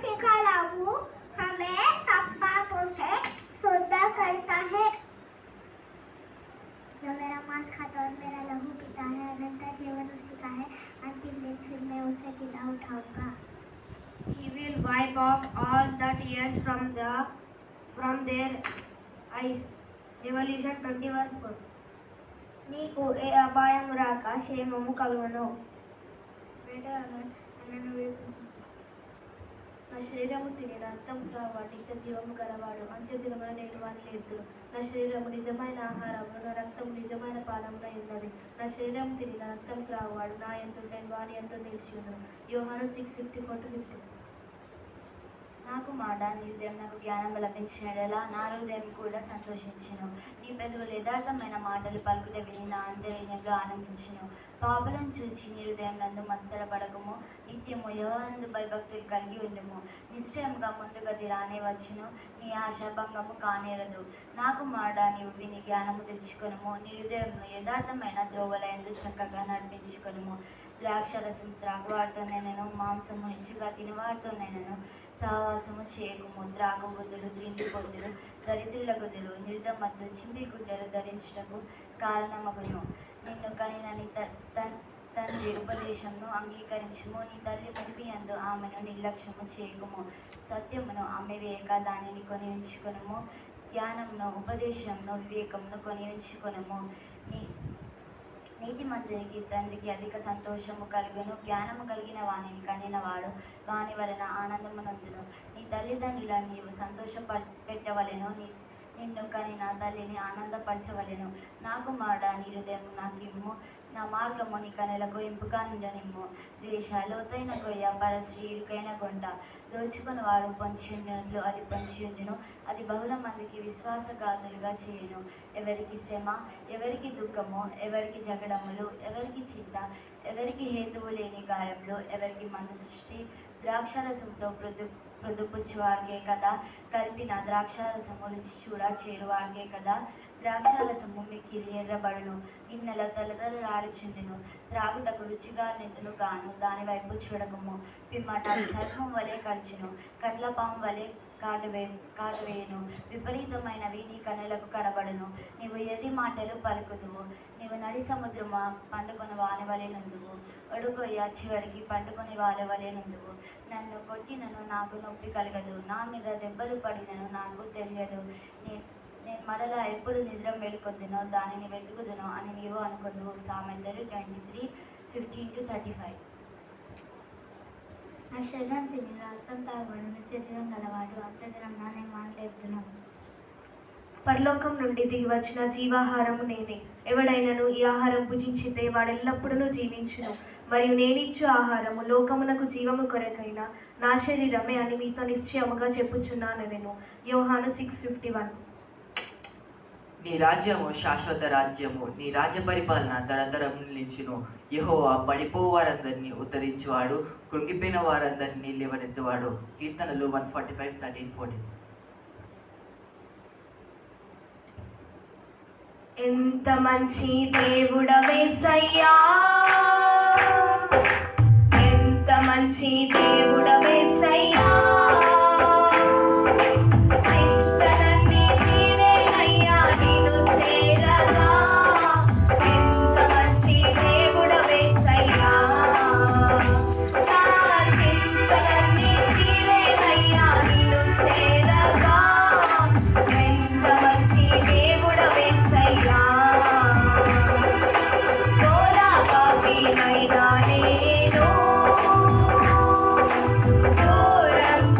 सिखा लाऊं, हमें सब बातों से शुद्ध करता है। जो मेरा मांस खाता और मेरा लहू पीता है, अनंत जीवन उसी का है। अंतिम दिन फिर मैं उसे जिला उठाऊंगा। He will wipe off all the tears from their eyes. Revelation 21:4. నీకు ఏ అపాయం రాక క్షేమము కలుగును. నా శరీరము తిని రక్తం త్రావాడు నిత్య జీవము గలవాడు. అంత్యదినమున నేను వారిని లేపుదును. నా శరీరము నిజమైన ఆహారమును, నా రక్తము నిజమైన పానమునై ఉన్నది. నా శరీరము తిని నా రక్తం త్రావాడు నా యందు, నేను వాని యందు నిలిచి ఉన్నాను. యోహాను 6:54-56. నాకు మాట నీ హృదయం నాకు జ్ఞానం లభించినడలా నా హృదయం కూడా సంతోషించును. నీ పెదవులు యథార్థమైన మాటలు పలుకుట విని నా అంతర్యంలో ఆనందించును. పాపులను చూచి నీ హృదయం నందు మస్తడపడకము. నిత్యము యెహోవాయందు భయభక్తులు కలిగి ఉండుము. నిశ్చయముగా ముందుగతి రానే వచ్చును, నీ ఆశాభంగము కానేరదు. నాకు మాట నీవు విని జ్ఞానము తెచ్చుకొనుము. నీ హృదయంను యథార్థమైన త్రోవలయందు చక్కగా నడిపించుకొనుము. ద్రాక్షరసం త్రాగువాడితోనైనను, మాంసము హెచ్చుగా తినవాడితోనైనను సహవాసము చేయకుము. త్రాగుబుద్ధులు, త్రిండిపోతులు, దరిద్రుల గుదులు, నిర్దమత్తు, చింపి గుడ్డలు ధరించుటకు కారణమగును. నిన్ను కనిన నీ తండ్రి ఉపదేశమును అంగీకరించుము. నీ తల్లి మునిపి యందు ఆమెను నిర్లక్ష్యము చేయకుము. సత్యమును ఆమె వేయక దానిని కొని ఉంచుకొనుము. జ్ఞానమును, ఉపదేశమును, వివేకమును కొని ఉంచుకొనుము. నీతిమంతునికి తండ్రికి అధిక సంతోషము కలుగును. జ్ఞానము కలిగిన వానిని కనినవాడు వాని వలన ఆనందమునందును. నీ తల్లిదండ్రులను నీవు పెట్టవలెను. నిన్ను కనిన తల్లిని ఆనందపరచవలెను. నాకు మాట నీ హృదయం నాకిమ్ము. నా మార్గము నీ కనులకు ఇంపుగా నుండనిమ్ము. ద్వేష లోతైన కొయ్య, పరశ్రీ ఇరుకైన గొంట, దోచుకుని వాడు పొంచి ఉండినట్లు అది పొంచి ఉండును. అది బహుళ మందికి విశ్వాసఘాతులుగా చేయును. ఎవరికి శ్రమ, ఎవరికి దుఃఖము, ఎవరికి జగడములు, ఎవరికి చింత, ఎవరికి హేతువు లేని గాయములు, ఎవరికి మంద దృష్టి. ద్రాక్షారసంతో ప్రొద్దుపుచ్చువాడికే కదా, కలిపిన ద్రాక్షారసము రుచి చూడ చేరువాడికే కదా. ద్రాక్షారసము మిక్కిలి ఎర్రబడును, గిన్నెల తలతలలాడుచుండును. త్రాగుటకు రుచిగా నిండును గాను దాని వైపు చూడకము. పిమ్మట సర్పం వలె కరచును, కట్లపాము వలె కాటువేయును. విపరీతమైనవి నీ కనులకు కనబడును. నీవు ఎర్రి మాటలు పలుకుదువు. నీవు నడి సముద్రమా పండుకొని వాని వలె నుందువు. ఒడుకొయ్య చివరికి పండుకొని వాని వలె నుందువు. నన్ను కొట్టినను నాకు నొప్పి కలగదు, నా మీద దెబ్బలు పడినను నాకు తెలియదు. నేను మరలా ఎప్పుడు నిద్ర మేలుకొందునో దానిని వెతుకుదునో అని నీవు అనుకుందువు. సామెతలు 23:15-35. నా శరీరం తిని రక్తం తాగబడు నిత్య జీవం గలవాడు. అంత్యదినం నేను వాని లేపుదును. పరలోకం నుండి దిగి వచ్చిన జీవాహారము నేనే. ఎవడైనను ఈ ఆహారం భుజించితే వాడెల్లప్పుడూ జీవించును. మరియు నేనిచ్చు ఆహారము లోకమునకు జీవము కొరకైన నా శరీరమే అని మీతో నిశ్చయముగా చెప్పుచున్నాను నేను. యోహాను 6:51. నీ రాజ్యము శాశ్వత రాజ్యము, నీ రాజ్య పరిపాలన తరతరం నిలిచును. యెహోవా పడిపో వారందరినీ ఉద్ధరించువాడు, కృంగిపోయిన వారందరినీ లేవనెత్తువాడు. కీర్తనలు 145:13-14. ఎంత మంచి దేవుడవేసయ్యా, ఎంత మంచి దేవుడవేసయ్యా. చింతలన్నీ తీరేనయ్యా నిన్ను చేరగా. ఎంత మంచి దేవుడవేసయ్యా, నా చింతలన్నీ తీరేనయ్యా నిన్ను చేరగా. ఎంత మంచి దేవుడవేసయ్యా. ఘోరపాపినైనా నేను, ఘోరంగా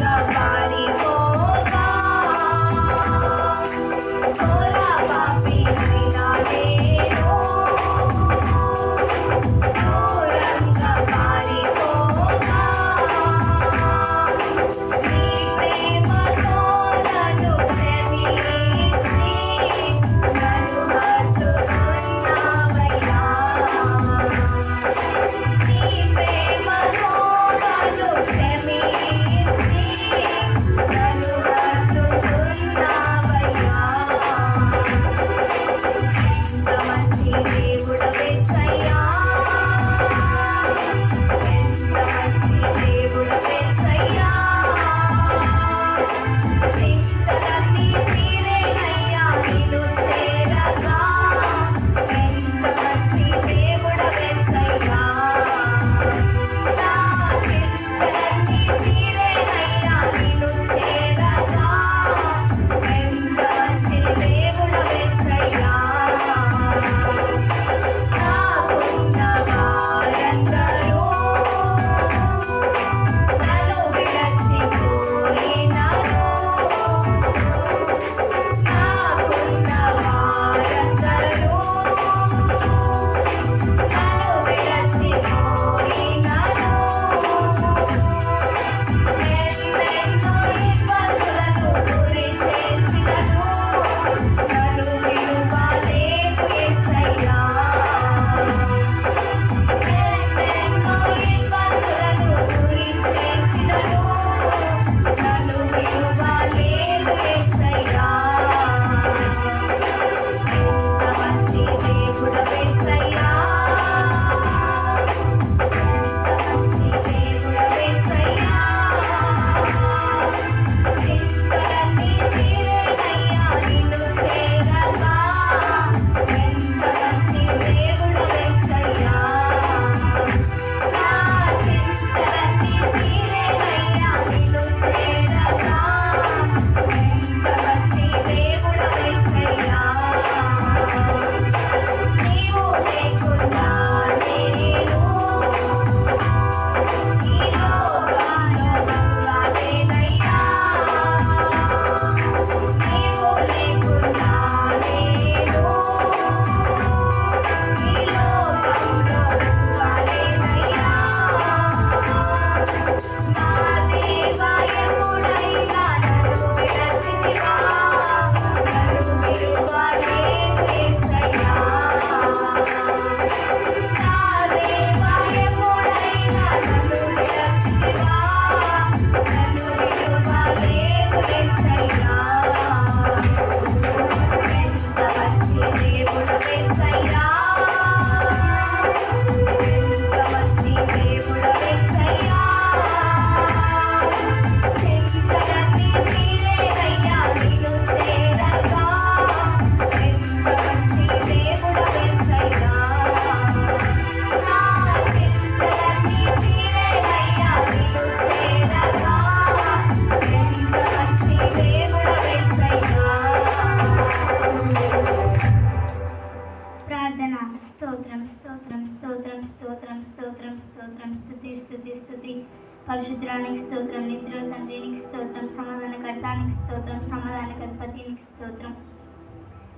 పరిశుద్ధానికి స్తోత్రం. నిద్ర తండ్రి నీకు స్తోత్రం. సమాధానకర్తానికి స్తోత్రం. సమాధానకర్తనికి స్తోత్రం.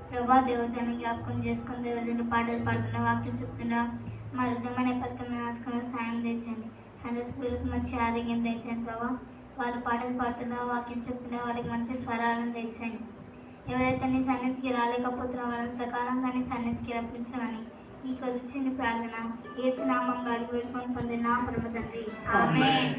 ప్రభా దేవజాన్ని జ్ఞాపకం చేసుకుని దేవజాన్ని పాటలు పాడుతున్న వాక్యం చెప్తున్నా మా హృదయమైన పథకం రాసుకున్న సాయం తెచ్చండి. సండే స్కూల్కి మంచి ఆరోగ్యం తెచ్చండి ప్రభా. వాళ్ళు పాటలు పాడుతున్నా వాక్యం చెప్తున్నా వాళ్ళకి మంచి స్వరాలను తెచ్చండి. ఎవరైతే నీ సన్నిధికి రాలేకపోతున్నా వాళ్ళని సకాలంగా నీ సన్నిధికి రప్పించమని ఈ కొద్ది చిన్న ప్రార్థన యేసు నామంలో అడిగి వేడుకొని పొందిన నా పరమ తండ్రి. ఆమేన్.